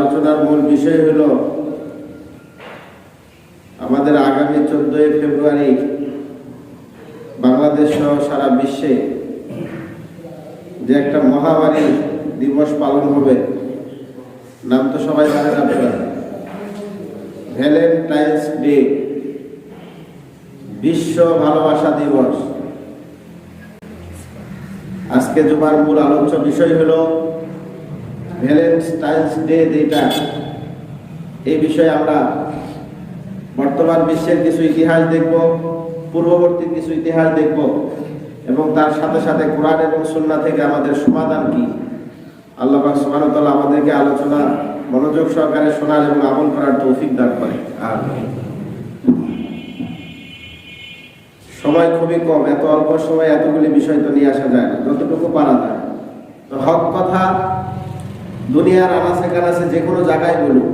আলোচনার মূল বিষয় হলো আমাদের আগামী 14 ফেব্রুয়ারি বাংলাদেশ সহ সারা বিশ্বে যে একটা মহামারী দিবস পালন হবে, নাম তো সবাই জানেন আপনারা, ভ্যালেন্টাইন্স ডে, বিশ্ব ভালোবাসা দিবস। আজকে জুমার মূল আলোচ্য বিষয় হলো ভ্যালেন্টাইন্স ডে যেটা, এই বিষয়ে আমরা বর্তমান বিশ্বের কিছু ইতিহাস দেখব, পূর্ববর্তী কিছু ইতিহাস দেখব এবং তার সাথে সাথে কোরআন এবং সুন্নাহ থেকে আমাদের সমাধান কি। আল্লাহ পাক সুবহানাহু ওয়া তাআলা আমাদেরকে আলোচনা মনোযোগ সহকারে শোনার এবং আমল করার তৌফিক দান করে। আমিন। সময় খুবই কম, এত অল্প সময় এতগুলি বিষয় তো নিয়ে আসা যায় না, যতটুকু পারা যায়। তো হক কথা দুনিয়ার আনাচে কানাচে যে কোনো জায়গায় বলুক,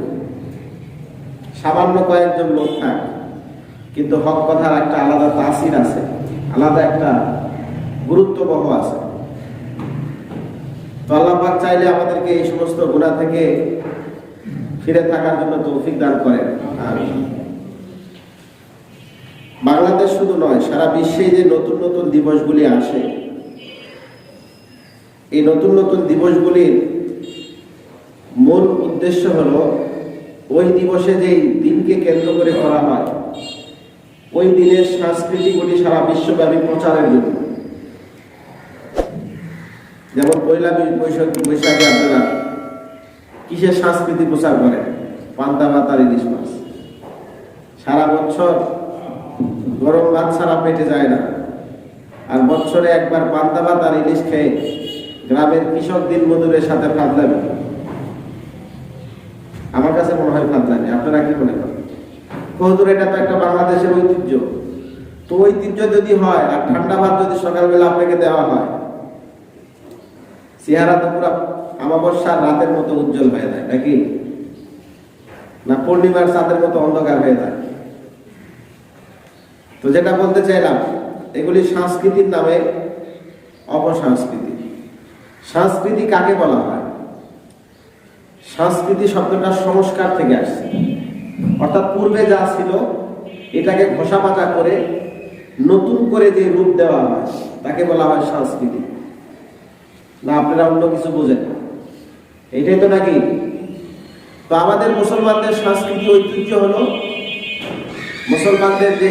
সামান্য কয়েকজন লোক থাক, কিন্তু হক কথার একটা আলাদা তাসির আছে, আলাদা একটা গুরুত্ববহ আছে। তো আল্লাহ পাক চাইলে আমাদেরকে এই সমস্ত গুনাহ থেকে ফিরে থাকার জন্য তৌফিক দান করেন। আমিন। বাংলাদেশ শুধু নয়, সারা বিশ্বে যে নতুন নতুন দিবসগুলি আসে, এই নতুন নতুন দিবসগুলির মূল উদ্দেশ্য হলো ওই দিবসে যে দিনকে কেন্দ্র করে করা হয়, ওই দিনের সংস্কৃতিগুলি সারা বিশ্বব্যাপী প্রচারের জন্য। যেমন পয়লা বৈশাখে আপনারা কিসের সংস্কৃতি প্রচার করেন? পান্তা ভাত আর ইলিশ মাছ। সারা বছর গরম ভাত ছাড়া পেটে যায় না, আর বছরে একবার পান্তা ভাত আর ইলিশ খেয়ে গ্রামের কৃষক দিন মজুরের সাথে ফাঁদলামি। আমার কাছে মনে হয় ফাঁদলামি, আপনারা কি মনে করেন? হুজুর, এটা তো একটা বাংলাদেশের ঐতিহ্য। তো ঐতিহ্য যদি হয় আর ঠান্ডা ভাত যদি সকালবেলা আপনাকে দেওয়া হয়, চেহারা তো পুরো অমাবস্যার রাতের মতো উজ্জ্বল হয়ে যায় নাকি? না পূর্ণিমার চাঁদের মতো অন্ধকার হয়ে যায়? তো যেটা বলতে চাইলাম, এগুলি সংস্কৃতির নামে অপসংস্কৃতি। সংস্কৃতি কাকে বলা হয়? সংস্কৃতি শব্দটা সংস্কার থেকে আসছে, অর্থাৎ পূর্বে যা ছিল এটাকে ঘষামাজা করে নতুন করে যে রূপ দেওয়া হয় তাকে বলা হয় সংস্কৃতি। না আপনারা অন্য কিছু বোঝেন? এটাই তো নাকি? তো আমাদের মুসলমানদের সংস্কৃতি ঐতিহ্য হলো, মুসলমানদের যে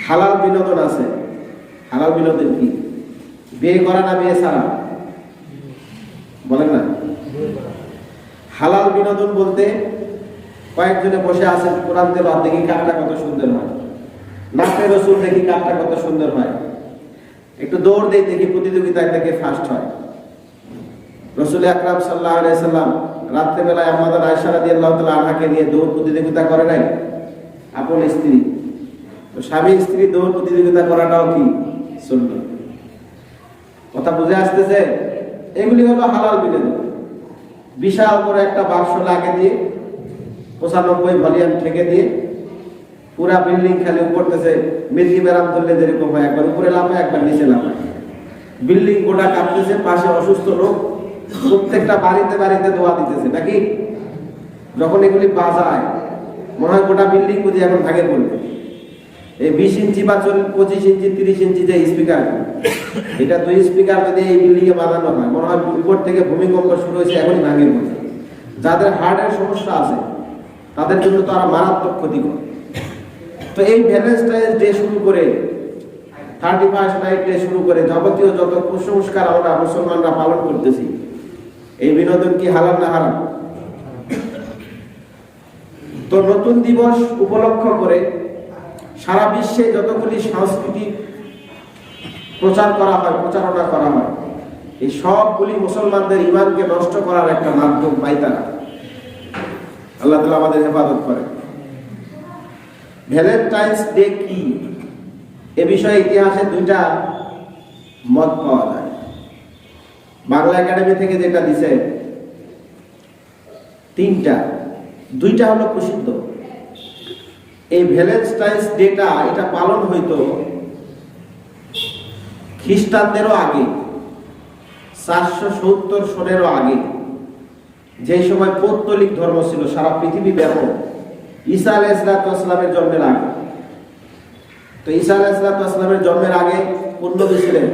হালাল বিনোদন আছে। হালাল বিনোদন কি? বিয়ে করা না বিয়ে ছাড়া? বলেন না। হালাল বিনোদন বলতে কয়েকজনে বসে আছেন, কোরআন তেলাওয়াত দেখি কারটা কত সুন্দর হয়, নাচে রসুল দেখি কারটা কত সুন্দর হয়, একটু দৌড় দিয়ে দেখি প্রতিযোগিতায় থেকে ফার্স্ট হয়। রাসূল আকরাম সাল্লাল্লাহু আলাইহি সাল্লাম রাত্রেবেলায় আমাদের আয়েশা রাদিয়াল্লাহু তাআলা আনহাকে নিয়ে দৌড় প্রতিযোগিতা করে নাই? আপন স্ত্রী, তো স্বামী স্ত্রী দৌড় প্রতিযোগিতা করাটাও কি সুন্নাত? কথা বুঝে আসতেছে? এগুলি হলো হালাল বিনোদন। বিশাল করে একটা বাক্স লাগিয়ে দিয়ে 95 ভলিউম থেকে দিয়ে পুরা বিল্ডিং খালি উপরতেছে, মির্গি ব্যারাম ধরলে যেরকম হয়, একবার উপরে লাফায় একবার নিচে লাফায়, বিল্ডিং গোটা কাঁপতেছে, পাশে অসুস্থ লোক, প্রত্যেকটা বাড়িতে বাড়িতে দোয়া দিতেছে নাকি? যখন এগুলি বাজায় মনে হয় গোটা বিল্ডিং বুঝি এখন ভাগে পড়বে। এই 20 ইঞ্চি বা 25 ইঞ্চি 30 ইঞ্চি যে স্পিকার, এটা 2 স্পিকার যদি এই বিল্ডিং এ বানানো হয়, মনে হয় উপর থেকে ভূমিকম্প শুরু হয়েছে, এখনই ভাঙে পড়ছে। যাদের হার্টের সমস্যা আছে তাদের জন্য তো আরো মারাত্মক ক্ষতিকর। তো এই ভ্যালেন্টাইন্স ডে শুরু করে 31 নাইট ডে শুরু করে যাবতীয় যত কুসংস্কার আমরা মুসলমানরা পালন করতেছি, এই বিনোদন কি হালাল না হারাম? তো নতুন দিবস উপলক্ষ করে সারা বিশ্বে যতগুলি সংস্কৃতি প্রচার করা হয়, প্রচারণা করা হয়, এই সবগুলি মুসলমানদের ঈমানকে নষ্ট করার একটা মাধ্যম পাইতারা। আল্লাহ তাআলা আমাদের হেফাজত করে। ভ্যালেন্টাইন্স ডে কি, এ বিষয়ে ইতিহাসে দুইটা মত পাওয়া যায়। বাংলা একাডেমি থেকে যেটা দিছে তিনটা, দুইটা হলো প্রসিদ্ধ। এই ভ্যালেন্টাইন্স ডেটা এটা পালন হইতো খ্রিস্টানদেরও আগে, 470 সনেরও আগে। যে সময় পৌত্তলিক ধর্ম ছিল সারা পৃথিবী ব্যাপক, ঈসা আলাইহিসসালামের জন্মের আগে। তো ঈসা আলাইহিসসালামের জন্মের আগে কোন নবী ছিলেন?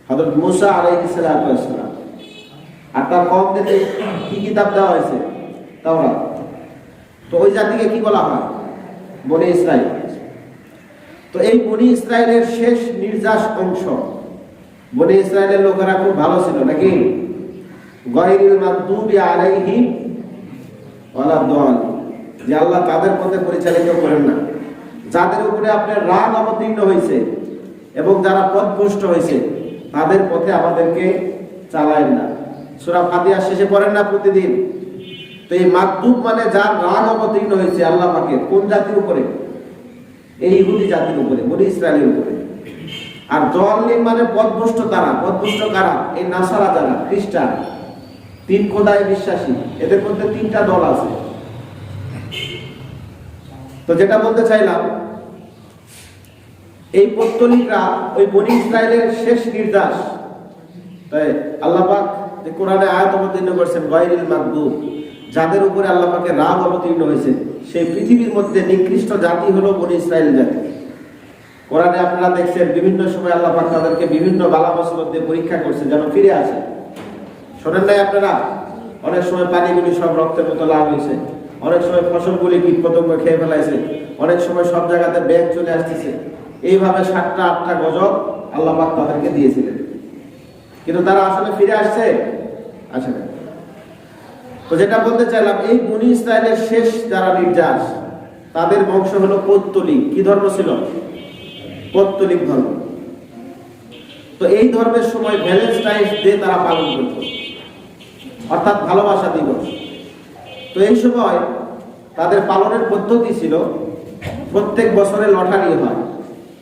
হযরত মুসা আলাইহিসসালাম। আর তার কওমকে কি কিতাব দেওয়া হয়েছে? তাওরাত। তো ওই জাতিকে কি বলা হয়? বনি ইসরাইল। তো এই বনি ইসরাইলের শেষ নির্যাস অংশ, বনি ইসরাইলের লোকেরা খুব ভালো ছিল নাকি? গায়রিল মাগদুবি আলাইহিম ওয়ালা দাল্লিন, যে আল্লাহ তাদের পথে পরিচালিত করেন না, যাদের উপরে আপনার রাগ অবতীর্ণ হয়েছে এবং যারা পথভ্রষ্ট হয়েছে তাদের পথে আমাদেরকে চালায়েন না। সূরা ফাতিহা শেষে পড়েন না প্রতিদিন? তো এই মাগদুব মানে যার রাগ অবতীর্ণ হয়েছে আল্লাহ পাকের, কোন জাতির উপরে? এই ইহুদি জাতির উপরে, বনি ইসরায়েলের উপরে। আর দাল্লিন মানে পথভ্রষ্ট। তারা পথভ্রষ্ট কারা? এই নাসারা, যারা খ্রিস্টান, তিন খোদায় বিশ্বাসী, এদের মধ্যে তিনটা দল আছে। তো যেটা বলতে চাইলাম, এই পৌত্তলিকরা ওই বনি ইসরায়েলের শেষ নির্যাস। তাই আল্লাহ পাক যে কোরআনে আয়াত অবতীর্ণ করেছেন গায়রিল মাগদুব, যাদের উপরে আল্লাহ পাকের রাগ অবতীর্ণ হয়েছে, সেই পৃথিবীর মধ্যে নিকৃষ্ট জাতি হলো বনি ইসরায়েল জাতি। কোরআনে আপনারা দেখছেন বিভিন্ন সময় আল্লাহ পাক তাদেরকে বিভিন্ন বালা মুসিবত দিয়ে পরীক্ষা করছে যেন ফিরে আসে। শোনেন নাই আপনারা? অনেক সময় পানিগুলি সব রক্তের মতো লাল হয়েছে, অনেক সময় ফসলগুলি কীট পতঙ্গ খেয়ে ফেলাইছে, অনেক সময় সব জায়গাতে ব্যাগ চলে আসতেছে। এইভাবে 7টা 8টা গজব আল্লাহ পাক তাদেরকে দিয়েছিলেন, কিন্তু তারা আসলে ফিরে আসছে? আসে না। তো যেটা বলতে চাইলাম, এই বনি ইসরায়েলের শেষ যারা নির্যাস, তাদের বংশ হলো পৌত্তলিক। কি ধর্ম ছিল? পৌত্তলিক ধর্ম। তো এই ধর্মের সময় ভ্যালেন্টাইন্স ডে তারা পালন করত, অর্থাৎ ভালোবাসা দিবস। তো এই সময় তাদের পালনের পদ্ধতি ছিল, প্রত্যেক বছরে লটারি হয়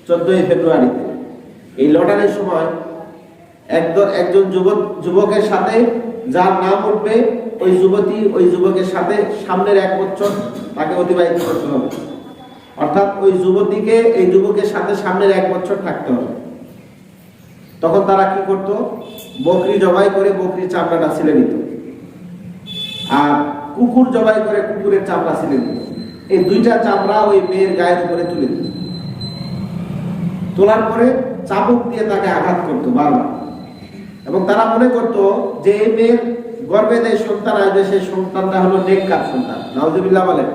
14ই ফেব্রুয়ারিতে। এই লটারির সময় একজন যুবকের সাথে যার নাম উঠবে, ওই যুবকের সাথে সামনের 1 বছর তাকে অতিবাহিত করতে হবে। অর্থাৎ ওই যুবকের সাথে সামনের 1 বছর থাকতে হবে। তখন তারা কি করত? বকরি জবাই করে বকরির চামড়াটা ছিলে নিত, আর কুকুর জবাই করে কুকুরের চামড়া ছিলে নিত। এই 2টা চামড়া ওই মেয়ের গায়ের উপরে তুলে দিত। তোলার পরে চাবুক দিয়ে তাকে আঘাত করতো বারবার, এবং তারা মনে করতো যে এই মেয়ের গর্ভে যে সন্তান আসবে সেই সন্তানটা হলো নেককার সন্তান। নাউজুবিল্লাহ বলেন।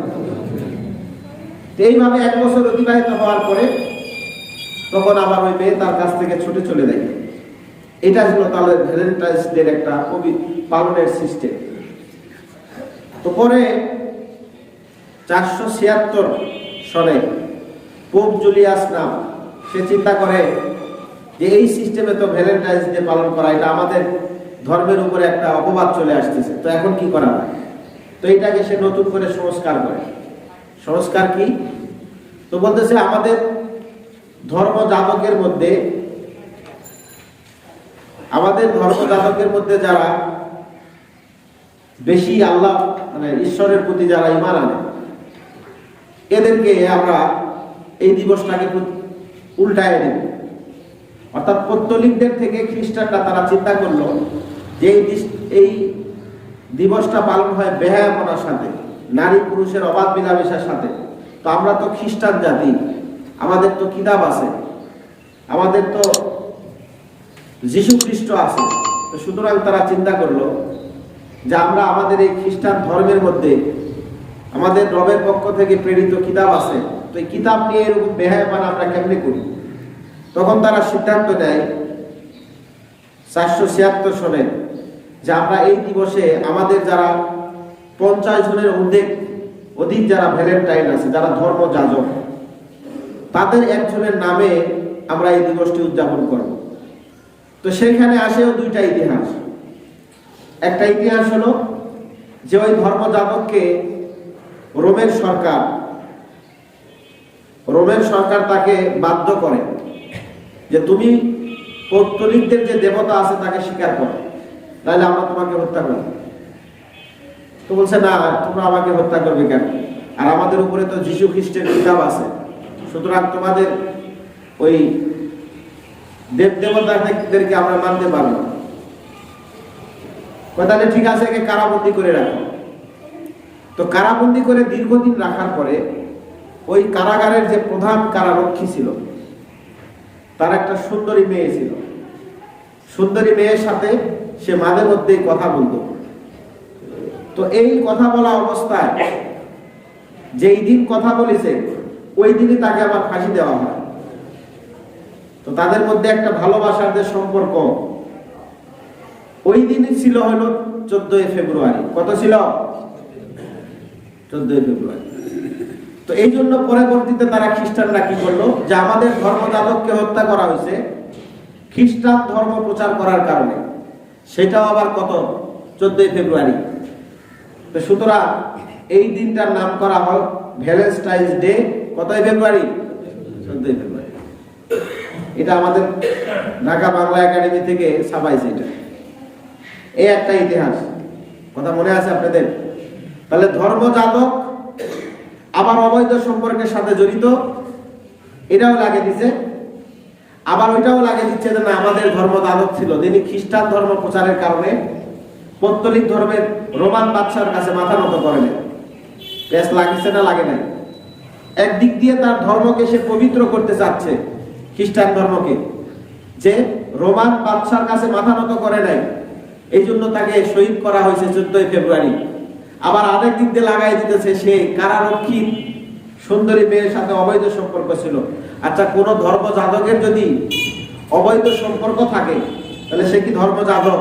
এইভাবে 1 বছর অতিবাহিত হওয়ার পরে তখন আবার ওই মেয়ে তার কাছ থেকে ছুটে চলে যায়। এটা ছিল তাদের ভ্যালেন্টাইন্স ডে একটা পালনের সিস্টেম। তো পরে 476 সনে পোপ জুলিয়াস নাম, সে চিন্তা করে যে এই সিস্টেমে তো ভ্যালেন্টাইন্স ডে পালন করা, এটা আমাদের ধর্মের উপরে একটা অপবাদ চলে আসতেছে। তো এখন কি করা হয়? তো এটাকে সে নতুন করে সংস্কার করে। সংস্কার কি? তো বলতেছে আমাদের ধর্ম জাতকের মধ্যে যারা বেশি আল্লাহ মানে ঈশ্বরের প্রতি যারা ঈমান আনে, এদেরকে আমরা এই দিবসটাকে উল্টায় দেব। অর্থাৎ পৌত্তলিকদের থেকে খ্রিস্টানরা তারা চিন্তা করলো যে এই দিবসটা পালন হয় বেহায়াপনার সাথে, নারী পুরুষের অবাধ মিলামেশার সাথে। তো আমরা তো খ্রিস্টান জাতি, আমাদের তো কিতাব আছে, আমাদের তো যীশু খ্রিস্ট আছে। তো সুতরাং তারা চিন্তা করলো যে আমরা আমাদের এই খ্রিস্টান ধর্মের মধ্যে আমাদের রবের পক্ষ থেকে প্রেরিত কিতাব আছে, তো এই কিতাব নিয়ে এরকম বেহায়াপনা আমরা কেমনে করি? তখন তারা সিদ্ধান্ত নেয় 476 সনে যে আমরা এই দিবসে আমাদের যারা 50 জনের অধিক যারা ভ্যালেন্টাইন আছে, যারা ধর্ম যাজক, তাদের একজনের নামে আমরা এই দিবসটি উদযাপন করব। তো সেখানে আসেও 2টা ইতিহাস। একটা ইতিহাস হলো যে ওই ধর্ম যাজককে রোমের সরকার তাকে বাধ্য করে যে তুমি পৌত্তলিকদের যে দেবতা আছে তাকে স্বীকার করো, তাহলে আমরা তোমাকে হত্যা করব। তো বলছে না, তোমরা আমাকে হত্যা করবে কেন? আর আমাদের উপরে তো যীশু খ্রিস্টের কিতাব আছে, সুতরাং তোমাদের ওই দেবদেবতাদেরকে আমরা মানতে পারবো না। তাহলে ঠিক আছে, একে কারাবন্দি করে রাখো। তো কারাবন্দি করে দীর্ঘদিন রাখার পরে ওই কারাগারের যে প্রধান কারারক্ষী ছিল তার একটা সুন্দরী মেয়ে ছিল। সুন্দরী মেয়ের সাথে সে মাঝে মধ্যেই কথা বলতো। তো এই কথা বলা অবস্থায় যেই দিন কথা বলেছে ওই দিনই তাকে আবার ফাঁসি দেওয়া হয়। তো তাদের মধ্যে একটা ভালোবাসার যে সম্পর্ক, ওই দিনই ছিল হলো 14 ফেব্রুয়ারি। কত ছিল? 14 ফেব্রুয়ারি। তো এই জন্য পরবর্তীতে তারা খ্রিস্টানরা কি করলো, যে আমাদের ধর্মযাজককে হত্যা করা হয়েছে খ্রিস্টান ধর্ম প্রচার করার কারণে, সেটাও আবার কত? 14 ফেব্রুয়ারি। তো সুতরাং এই দিনটার নাম করা হয় ভ্যালেন্টাইন্স ডে। কত ফেব্রুয়ারি? 14 ফেব্রুয়ারি। এটা আমাদের ঢাকা বাংলা একাডেমি থেকে ছাপাইছে। এটা এই একটা ইতিহাস, কথা মনে আছে আপনাদের? তাহলে ধর্মযাজক আবার অবৈধ সম্পর্কের সাথে জড়িত, এটাও লাগে দিচ্ছে। আবার ওইটাও লাগে দিচ্ছে যে না, আমাদের ধর্মযাজক ছিল, তিনি খ্রিস্টান ধর্ম প্রচারের কারণে পৌত্তলিক ধর্মের রোমান বাদশার কাছে মাথা নত করেন। বেশ লাগিছে না লাগে নাই? একদিক দিয়ে তার ধর্মকে সে পবিত্র করতে চাচ্ছে, খ্রিস্টান ধর্মকে, যে রোমান বাদশার কাছে মাথা নত করে নাই, এই জন্য তাকে শহীদ করা হয়েছে 14 ফেব্রুয়ারি। আবার আরেক দিক দিয়ে লাগাই দিতেছে সে কারারক্ষী সুন্দরী মেয়ের সাথে অবৈধ সম্পর্ক ছিল। আচ্ছা, কোন ধর্মযাজকের যদি অবৈধ সম্পর্ক থাকে তাহলে সে কি ধর্মযাজক?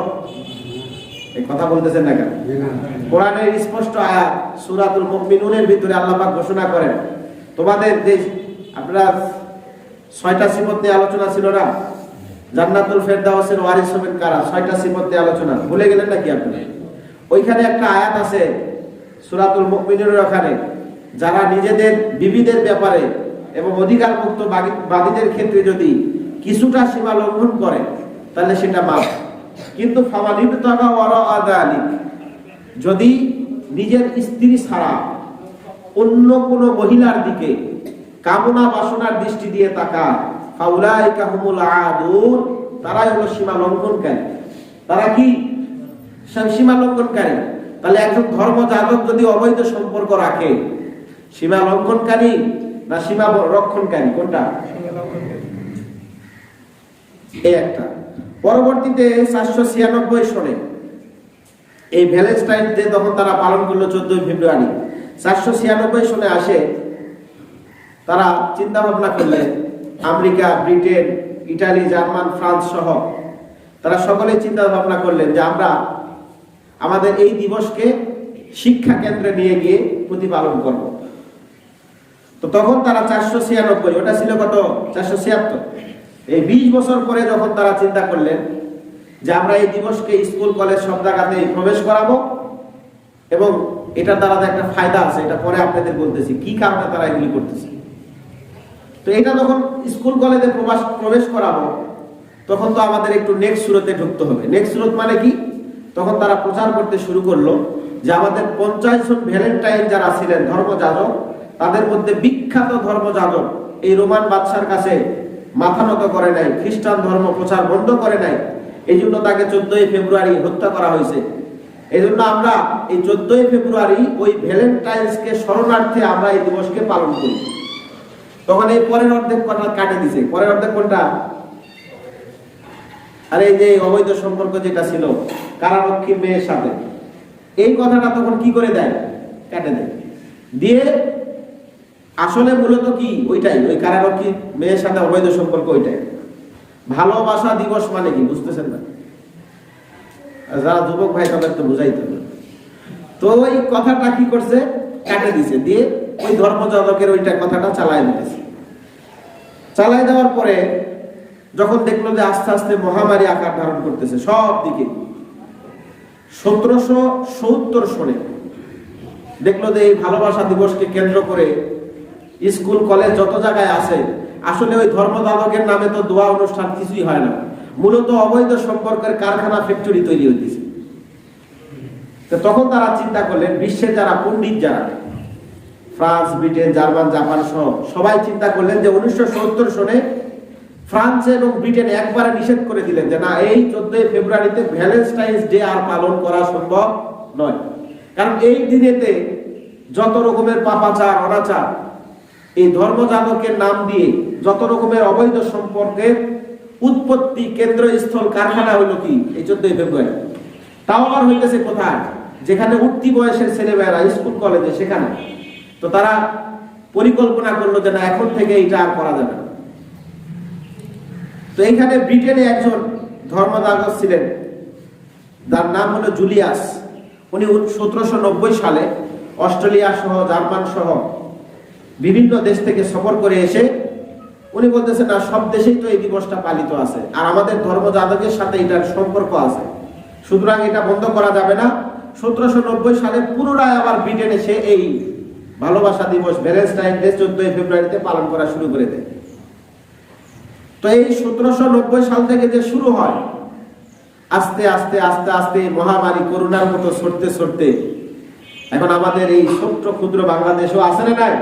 এই কথা বলতেছেন না কেন? কোরআনের স্পষ্ট আয়াত সূরাতুল মুমিনুনের ভিতরে আল্লাহ পাক ঘোষণা করেন, তোমাদের যে আপনারা 6টা সিফত নিয়ে আলোচনা ছিল না, জান্নাতুল ফেরদাউসের ওয়ারিস হবেন কারা, 6টা সিফত নিয়ে আলোচনা ভুলে গেলেন নাকি আপনি? ওইখানে একটা আয়াত আছে সূরাতুল মুমিনুনের, ওখানে যারা নিজেদের বিবিদের ব্যাপারে এবং অধিকার মুক্ত বাদীদের ক্ষেত্রে যদি কিছুটা সীমা লঙ্ঘন করে তাহলে সেটা মাফ। কিন্তু যদি নিজের স্ত্রী ছাড়া অন্য কোনো মহিলার দিকে কামনা বাসনার দৃষ্টি দিয়ে তাকায়, ফাউলাইকা হুমুল আদুন, তারাই হলো সীমা লঙ্ঘনকারী। তারা কি? সীমা লঙ্ঘনকারী। তাহলে একজন ধর্মযাজক যদি অবৈধ সম্পর্ক রাখে, সীমা লঙ্ঘনকারী না সীমা রক্ষণকারী? কোনটা? এই একটা। পরবর্তীতে 496 সনে এই ভ্যালেন্টাইন ডে তখন তারা পালন করলো 14 ফেব্রুয়ারি। 496 সনে আসে, তারা চিন্তা ভাবনা করলেন, America, Britain, Italy, German, France সহ তারা সকলে চিন্তা ভাবনা করলেন যে আমরা আমাদের এই দিবসকে শিক্ষা কেন্দ্রে নিয়ে গিয়ে প্রতিপালন করব। তো তখন তারা 496, ওটা ছিল কত? 476। এই 20 বছর পরে যখন তারা চিন্তা করলেন যে আমরা এই দিবসকে স্কুল কলেজ সব জায়গাতে প্রবেশ করাবো, এবং এটা দ্বারা একটা ফায়দা আছে, এটা পরে আপনাদের বলতেছি কি কারণে তারা এগুলি করতেছে। তো এটা যখন স্কুল কলেজে প্রবেশ করাবো, তখন তো আমাদের একটু নেক্সট সুরতে ঢুকতে হবে। নেক্সট সুরত মানে কি? তখন তারা প্রচার করতে শুরু করলো যে আমাদের 50 জন ভ্যালেন্টাইন যারা ছিলেন ধর্মযাজক, তাদের মধ্যে বিখ্যাত ধর্মযাজক এই রোমান বাদশার কাছে মাথা নত করে নাই, খ্রিস্টান ধর্ম প্রচার বন্ধ করে নাই, এই জন্য তাকে 14 ফেব্রুয়ারি হত্যা করা হয়েছে। এই জন্য আমরা এই 14 ফেব্রুয়ারি ওই ভ্যালেন্টাইন্সকে স্মরণার্থে আমরা এই দিবসকে পালন করি। তখন এই পরের অর্ধেক কথা কাটে দিছে। পরের অর্ধেক কোনটা? আর এই যে অবৈধ সম্পর্ক যেটা ছিল কারারক্ষী মেয়ের সাথে, এই কথাটা তখন কি করে দেয়? কাটে দেয়। দিয়ে আসলে মূলত কি ওইটাই, ওই কারারক্ষী মেয়ের সাথে অবৈধ সম্পর্ক ওইটাই। ভালোবাসা দিবস মানে কি বুঝতেছেন না? যারা যুবক ভাই তাদের তো বুঝাইতে হবে। তো ওই কথাটা কি করছে? কাটে দিছে। দিয়ে ওই ধর্মযাজকের ওইটা কথাটা চালাই দিতেছে। চালাই দেওয়ার পরে যখন দেখলো যে আস্তে আস্তে মহামারী আকার ধারণ করতেছে সব দিকে, 1770 সনে দেখলো যে এই ভালোবাসা দিবসকে কেন্দ্র করে স্কুল কলেজ যত জায়গায় আছে, আসলে ওই ধর্মযাজকের নামে তো দোয়া অনুষ্ঠান কিছুই হয় না, মূলত অবৈধ সম্পর্কের কারখানা, ফ্যাক্টরি তৈরি হইতেছে। তো তখন তারা চিন্তা করলেন, বিশ্বের যারা পণ্ডিত, যারা ফ্রান্স, ব্রিটেন, জার্মান, জাপান সহ সবাই চিন্তা করলেন যে 1970 সনে ফ্রান্স এবং ব্রিটেনে একবারে নিষেধ করে দিলেন যে না, এই 14 ফেব্রুয়ারিতে ভ্যালেন্টাইন্স ডে আর পালন করা সম্ভব নয়। কারণ এই দিনেতে যত রকমের পাপাচার অনাচার, এই ধর্মযাজকের নাম দিয়ে যত রকমের অবৈধ সম্পর্কের উৎপত্তি কেন্দ্রস্থল কারখানা হইল কি এই 14 ফেব্রুয়ারি। তাও আবার হইতেছে কোথায়? যেখানে উঠতি বয়সের ছেলেমেয়েরা স্কুল কলেজে, সেখানে। তো তারা পরিকল্পনা করলো যে না, এখন থেকে এটা আর করা যাবে না। তো এইখানে ব্রিটেনে একজন ধর্মযাজক ছিলেন, তার নাম হলো জুলিয়াস। উনি 1790 সালে অস্ট্রেলিয়া সহ জার্মান সহ বিভিন্ন দেশ থেকে সফর করে এসে উনি বলতেছেন না, সব দেশেই তো এই দিবসটা পালিত আছে, আর আমাদের ধর্মযাজকের সাথে এটার সম্পর্ক আছে, সুতরাং এটা বন্ধ করা যাবে না। 1790 সালে পুনরায় আবার ব্রিটেনে সে এই ভালোবাসা দিবস ভ্যালেন্টাইন ডে 14 ফেব্রুয়ারিতে পালন করা শুরু করে দেয়। তো এই 1790 সাল থেকে যে শুরু হয়, আস্তে আস্তে আস্তে আস্তে মহামারী করোনার মতো ছড়তে ছড়তে এখন আমাদের এই ছোট্ট ক্ষুদ্র বাংলাদেশও আছে না নাই?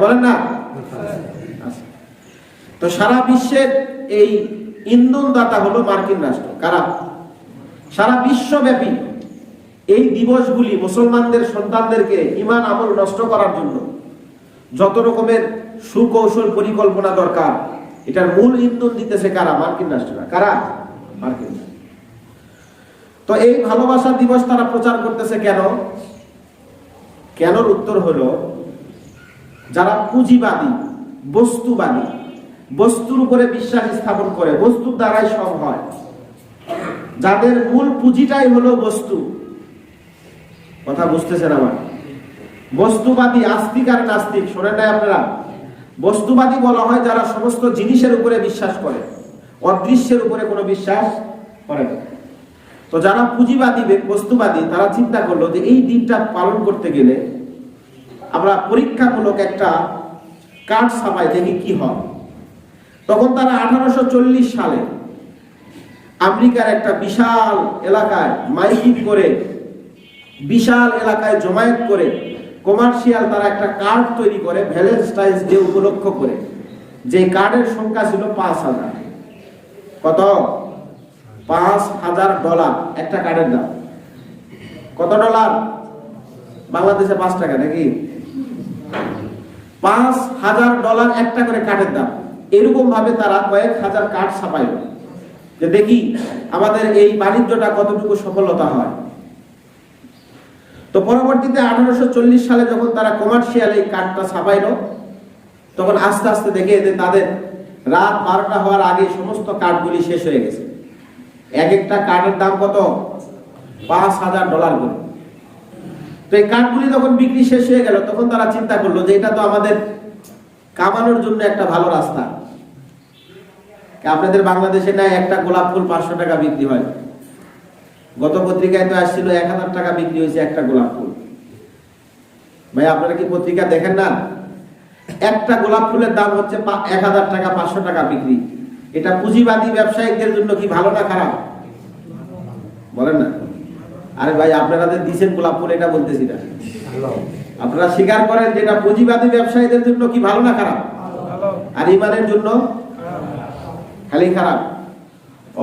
বলেন না? তো সারা বিশ্বের এই ইন্ধনদাতা হলো মার্কিন রাষ্ট্র। কারা? সারা বিশ্বব্যাপী এই দিবসগুলি মুসলমানদের সন্তানদেরকে ঈমান আমল নষ্ট করার জন্য যত রকমের সুকৌশল পরিকল্পনা দরকার, এটার মূল ইন্ধন দিতেছে কারা? মার্কিন রাষ্ট্ররা। কারা? মার্কিন। তো এই ভালোবাসা দিবস তারা প্রচার করতেছে কেন? কেনর উত্তর হলো, যারা পুঁজিবাদী, বস্তুবাদী, বস্তুর উপরে বিশ্বাস স্থাপন করে, বস্তুর দ্বারাই সব হয়, যাদের মূল পুঁজিটাই হলো বস্তু। কথা বুঝতেছেন আমার? বস্তুবাদী, আস্তিক আর নাস্তিক, শোনেন নাই আপনারা? বস্তুবাদী বলা হয় যারা সমস্ত জিনিসের উপরে বিশ্বাস করে, অদৃশ্যের উপরে কোনো বিশ্বাস করে না। তো যারা পুঁজিবাদী, বস্তুবাদী, তারা চিন্তা করলো যে এই দিনটা পালন করতে গেলে আমরা পরীক্ষামূলক একটা কার্ড ছাপাই, দেখি কি হয়। তখন তারা 1840 সালে আমেরিকার একটা বিশাল এলাকায় মাইকিং করে, বিশাল এলাকায় জমায়েত করে কমার্শিয়াল তারা একটা কার্ড তৈরি করে ভ্যালেন্টাইন্স ডে উপলক্ষ করে। যে কার্ডের সংখ্যা ছিল 5000। কত? $5000 একটা কার্ডের দাম। কত ডলার? বাংলাদেশে 5 টাকা নাকি? $5000 একটা করে কার্ডের দাম। এরকম ভাবে তারা কয়েক হাজার কার্ড ছাপাইল যে দেখি আমাদের এই বাণিজ্যটা কতটুকু সফলতা হয়। তো পরবর্তীতে 1840 সালে যখন তারা কমার্শিয়াল এই কার্ডটা ছাপাইল, তখন আস্তে আস্তে দেখে যে তাদের রাত 12টা হওয়ার আগে সমস্ত কার্ডগুলি শেষ হয়ে গেছে। এক একটা কার্ডের দাম কত? $5000 করে। তো এই কার্ডগুলি যখন বিক্রি শেষ হয়ে গেল, তখন তারা চিন্তা করলো যে এটা তো আমাদের কামানোর জন্য একটা ভালো রাস্তা। আপনাদের বাংলাদেশে না একটা গোলাপ ফুল 500 টাকা বিক্রি হয়। গত পত্রিকায় তো আসছিল 1000 টাকা বিক্রি হয়েছে একটা গোলাপ ফুল। ভাই আপনারা কি পত্রিকা দেখেন না? একটা গোলাপ ফুলের দাম হচ্ছে 1000 টাকা, 500 টাকা বিক্রি। এটা পুঁজিবাদী ব্যবসায়ীদের জন্য কি ভালো না খারাপ? বলেন না? আরে ভাই আপনারা দিচ্ছেন গোলাপ ফুল, এটা বলতেছি না। আপনারা স্বীকার করেন যে এটা পুঁজিবাদী ব্যবসায়ীদের জন্য কি ভালো না খারাপ? আর ইমানের জন্য খালি খারাপ।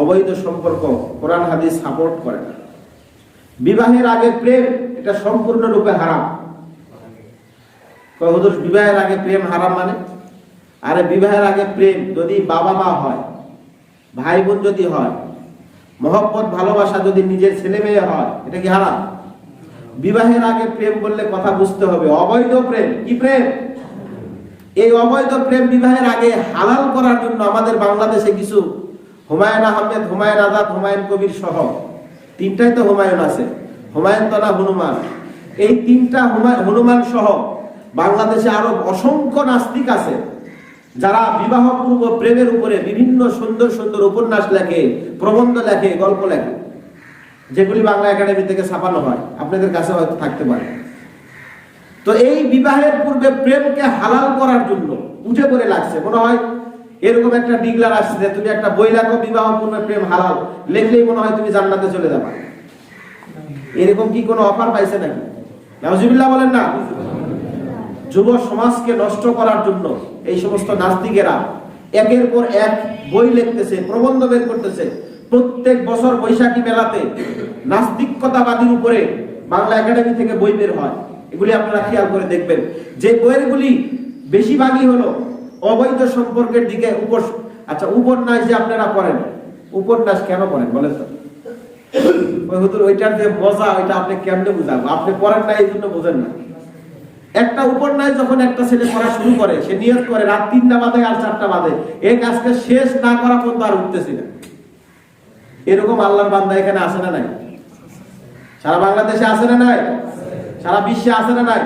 অবৈধ সম্পর্ক কোরআন হাদিস সাপোর্ট করে না। বিবাহের আগে প্রেম, এটা সম্পূর্ণরূপে হারাম। হুজুর বিবাহের আগে প্রেম হারাম মানে? আরে বিবাহের আগে প্রেম যদি বাবা মা হয়, ভাই বোন যদি হয়, মহব্বত ভালোবাসা যদি নিজের ছেলে মেয়ে হয়, এটা কি হারাম? বিবাহের আগে প্রেম বললে কথা বুঝতে হবে, অবৈধ প্রেম। কি প্রেম? এই অবৈধ প্রেম বিবাহের আগে হালাল করার জন্য আমাদের বাংলাদেশে কিছু হুমায়ুন আহমেদ, হুমায়ুন আজাদ, হুমায়ুন কবির সহ, তিনটাই তো হুমায়ুন আছে, হুমায়ুন তো না হনুমান, এই তিনটা হনুমান সহ বাংলাদেশে আরো অসংখ্য নাস্তিক আছে যারা বিবাহ পূর্ব প্রেমের উপরে বিভিন্ন সুন্দর সুন্দর উপন্যাস লেখে, প্রবন্ধ লেখে, গল্প লেখে, যেগুলি বাংলা একাডেমি থেকে ছাপানো হয়, আপনাদের কাছে হয়তো থাকতে পারে। তো এই বিবাহের পূর্বে প্রেমকে হালাল করার জন্য উঠে পড়ে লাগছে। মনে হয় এরকম একটা ডিগলার আসছে যে তুমি একটা বই লেখো, বিবাহ পূর্বে প্রেম হালাল, লেখলেই মনে হয় তুমি জান্নাতে চলে যাবে। এরকম কি কোনো অফার পাইছে নাকি? নাউজুবিল্লাহ বলেন না? যুব সমাজকে নষ্ট করার জন্য এই সমস্ত নাস্তিকেরা একের পর এক বই লিখতেছে, প্রবন্ধ বের করতেছে। প্রত্যেক বছর বৈশাখী মেলাতে নাস্তিকতাবাদীর উপরে বাংলা একাডেমি থেকে বই বের হয়। এগুলি আপনারা খেয়াল করে দেখবেন যে বইগুলি বেশিরভাগই হলো অবৈধ সম্পর্কের দিকে। আচ্ছা, উপন্যাস যে আপনারা পড়েন, উপন্যাস কেন পড়েন বলেন তো? ওইটার যে মজা, ওইটা আপনি কেমনে বুঝাবো? আপনি পড়েন না, এই জন্য বোঝেন না। একটা উপন্যাস যখন একটা ছেলে পড়া শুরু করে, সে নিয়ত করে রাত 3টা বাজে আর 4টা বাজে এই কাজকে শেষ না করা পর্যন্ত আর উঠতেছি না। এরকম আল্লাহর বান্দা এখানে আসে না নাই? সারা বাংলাদেশে আসে না নাই? সারা বিশ্বে আসে না নাই?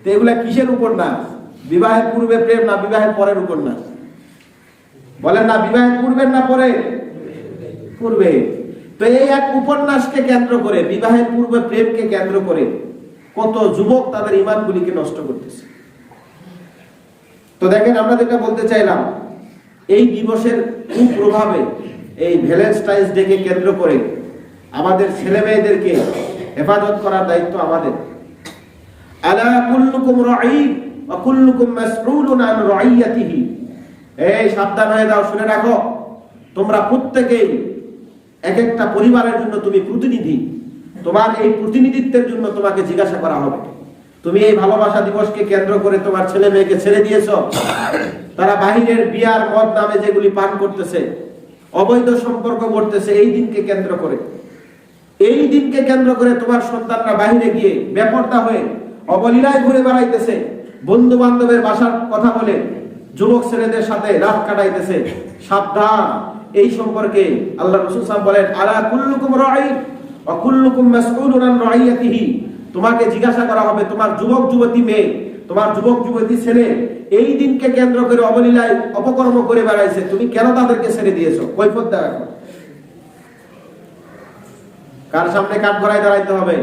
তো এগুলা কিসের উপন্যাস? বিবাহের পূর্বে প্রেম না বিবাহের পরের উপন্যাস? বলেন না, বিবাহের পূর্বের না পরে? পূর্বে। তো এই এক উপন্যাসকে কেন্দ্র করে, বিবাহের পূর্বে প্রেমকে কেন্দ্র করে কত যুবক তাদের ঈমানগুলিকে নষ্ট করতেছে। তো দেখেন, আমরা যেটা বলতে চাইলাম, এই দিবসের কুপ্রভাবে, এই ভ্যালেন্টাইন্স ডে কে কেন্দ্র করে আমাদের ছেলে মেয়েদেরকে হেফাজত করার দায়িত্ব আমাদের। আলা কুল্লুকুম রাঈন ওয়া কুল্লুকুম মাসউলুন আন রাইয়াতিহি। এই সাবধান হয়ে যাও, শুনে রাখো, তোমরা প্রত্যেকেই এক একটা পরিবারের জন্য তুমি প্রতিনিধি। তোমার এই প্রতিনিধিত্বের জন্য তোমাকে জিজ্ঞাসা করা হবে। তুমি এই ভালোবাসা দিবসকে কেন্দ্র করে তোমার ছেলে মেয়েকে ছেড়ে দিয়েছো, তারা বাহিরের বিয়ার মদ নামে যেগুলি পান করতেছে, অবৈধ সম্পর্ক করতেছে। এই দিনকে কেন্দ্র করে, এই দিনকে কেন্দ্র করে তোমার সন্তানরা বাহিরে গিয়ে বেপরদা হয়ে অবলীলায় ঘুরে বেড়াইতেছে, বন্ধু বান্ধবের বাসার কথা বলে যুবক ছেলেদের সাথে রাত কাটাইতেছে। সাবধান, এই সম্পর্কে আল্লাহ রাসূল সাল্লাল্লাহু আলাইহি ওয়াসাল্লাম বলেন, আলা কুল্লুকুম রাঈন ওয়া কুল্লুকুম মাসউলুন আন রাইয়াতিহি। তোমাকে জিজ্ঞাসা করা হবে, তোমার যুবক যুবতী মেয়ে, তোমার যুবক যুবতী ছেলে এই দিনকে কেন্দ্র করে অবলীলায় অপকর্ম করে বেড়াইছে, তুমি কেন তাদেরকে ছেড়ে দিয়েছো? কৈফিয়ত দাও। এখন কার সামনে কাঠ গড়ায় দাঁড়াইতে হবে?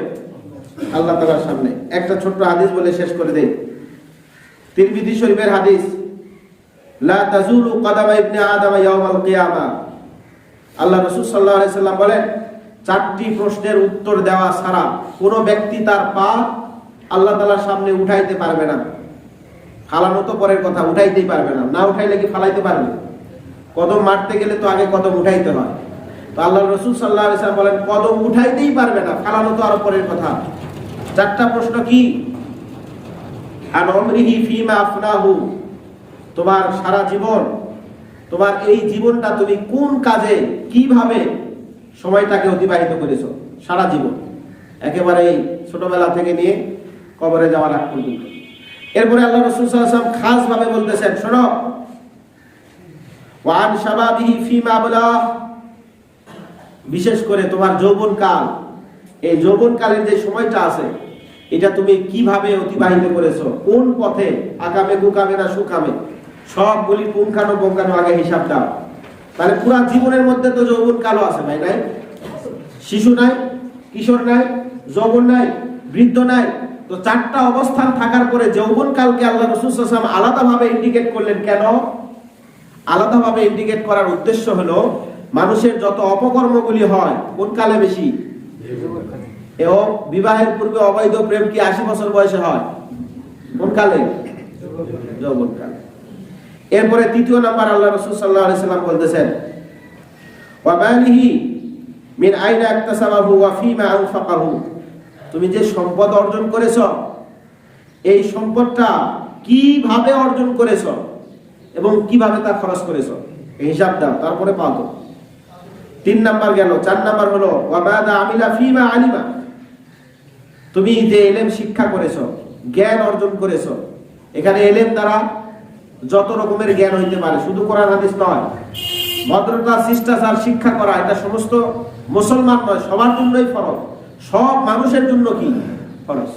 আল্লাহ তাআলার সামনে। একটা ছোট্ট হাদিস বলে শেষ করে দেই। তিরমিজি শরীফের হাদিস, লা তাজুলু কদামা ইবনে আদম ইয়াউমাল কিয়ামা। আল্লাহ রাসূল সাল্লাল্লাহু আলাইহি সাল্লাম বলেন, 4টি প্রশ্নের উত্তর দেওয়া ছাড়া কোন ব্যক্তি তার পা আল্লাহ তাআলার সামনে উঠাইতে পারবে না। ফালানো তো পরের কথা, উঠাইতেই পারবে না। না উঠাইলে কি ফালাইতে পারবে? কদম মারতে গেলে তো আগে কদম উঠাইতে হয়। তো আল্লাহ রাসূল সাল্লাল্লাহু আলাইহি সাল্লাম বলেন, কদম উঠাইতেই পারবে না, ফালানো তো আরো পরের কথা। 4টা প্রশ্ন কি? আন উমরিহি ফিমা আফনাহু। তোমার সারা জীবন, তোমার এই জীবনটা তুমি কোন কাজে কিভাবে সময়টাকে অতিবাহিত করেছো? সারা জীবন, একেবারে ছোটবেলা থেকে নিয়ে কবরে যাওয়ার আগ পর্যন্ত। এরপরে আল্লাহ রাসূল সাল্লাল্লাহু আলাইহি ওয়াসাল্লাম খাস ভাবে বলতেছেন, শোনো, ওয়ান শাবাবিহি ফিমা আবলা। বিশেষ করে তোমার যৌবনকাল, এই যৌবনকালের যে সময়টা আছে, এটা তুমি কিভাবে অতিবাহিত করেছো, কোন পথে, আকামে কুকামে না সুকামে, সবগুলি পুঙ্খানুপুঙ্খানু আগে হিসাব দাও। তাহলে পুরো জীবনের মধ্যে তো যৌবনকালও আছে, ভাই নাই? শিশু নাই, কিশোর নাই, যৌবন নাই, বৃদ্ধ নাই। তো 4টা অবস্থান থাকার পরে যৌবনকালকে আল্লাহ রাসূল সাল্লাল্লাহু আলাইহি ওয়াসাল্লাম আলাদাভাবে ইন্ডিকেট করলেন। কেন আলাদাভাবে ইন্ডিকেট করার উদ্দেশ্য হলো, মানুষের যত অপকর্মগুলি হয় কোন কালে বেশি? এবং বিবাহের পূর্বে অবৈধ প্রেম কি 80 বছর বয়সে হয়? কোন কালে? যৌবনকালে। এরপরে 3য় নাম্বার আল্লাহ রাসূল সাল্লাল্লাহু আলাইহি ওয়াসাল্লাম বলতেছেন, ওয়া মালিহি মিন আইনা ইকতাসাবাহু ওয়া ফিমা আনফাকাহু। তুমি যে সম্পদ অর্জন করেছো, এই সম্পদটা কিভাবে অর্জন করেছো এবং কিভাবে তা খরচ করেছো, এই হিসাব দাও, তারপরে পাও। 3 নাম্বার গেল। 4 নাম্বার হলো ওয়া মাদা আমিলা ফিমা আলিমা। তুমি যে ইলম শিক্ষা করেছো, জ্ঞান অর্জন করেছো, এখানে ইলম দ্বারা যত রকমের জ্ঞান হইতে পারে, শুধু কোরআন হাদিস নয়। ভদ্রতা, শিষ্টাচার শিক্ষা করা, এটা সমস্ত মুসলমান নয়, সবার জন্যই ফরজ, সব মানুষের জন্য কি ফরজ।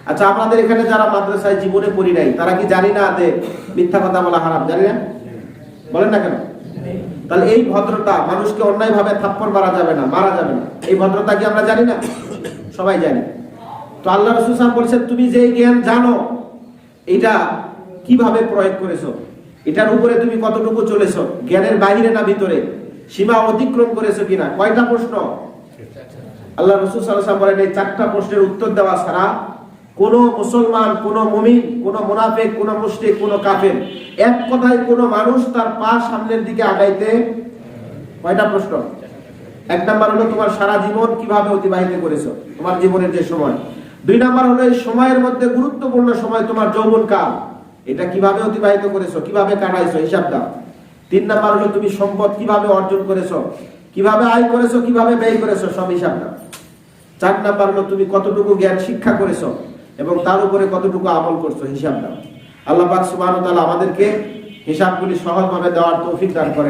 আচ্ছা, আমাদের এখানে যারা মাদ্রাসায় জীবনে পড়ি নাই, তারা কি জানি না যে মিথ্যা কথা বলা হারাম? জানি না? বলেন না কেন? তাহলে এই ভদ্রতা, মানুষকে অন্যায় ভাবে থাপ্পড় মারা যাবে না, মারা যাবে না, এই ভদ্রতা কি আমরা জানি না? সবাই জানি। তো আল্লাহ রাসূল সাল্লাল্লাহু আলাইহি ওয়াসাল্লাম বলেছেন, তুমি যে জ্ঞান জানো, এটা কিভাবে প্রয়োগ করেছো, এটার উপরে তুমি কতটুকু চলেছো, জ্ঞানের বাইরে না ভিতরে, সীমা অতিক্রম করেছো কিনা। কয়টা প্রশ্ন? আল্লাহ রাসূল সাল্লাল্লাহু আলাইহি ওয়াসাল্লাম বলেন, এই 4টা প্রশ্নের উত্তর দেওয়া ছাড়া কোন মুসলমান, কোন মুমিন, কোন মুনাফিক, কোন মুশরিক, কোন কাফের, এক কথায় কোন মানুষ তার পা সামনের দিকে আগাইতে কয়টা প্রশ্ন? এক নাম্বার হলো তোমার সারা জীবন কিভাবে অতিবাহিত করেছো, তোমার জীবনের যে সময়। দুই নাম্বার হলো এই সময়ের মধ্যে গুরুত্বপূর্ণ সময় তোমার যৌবনকাল, এটা কিভাবে অতিবাহিত করেছো, কিভাবে কাটাইছো, হিসাব দাও। তিন নাম্বার হলো তুমি সম্পদ কিভাবে অর্জন করেছো, কিভাবে আয় করেছো, কিভাবে ব্যয় করেছো, সব হিসাব দাও। চার নাম্বার হলো তুমি কতটুকু জ্ঞান শিক্ষা করেছো এবং তার উপরে কতটুকু আমল করছো, হিসাব দাও। আল্লাহ পাক সুবহানাহু ওয়া তাআলা আমাদেরকে হিসাবগুলি সহজভাবে দেওয়ার তৌফিক দান করেন।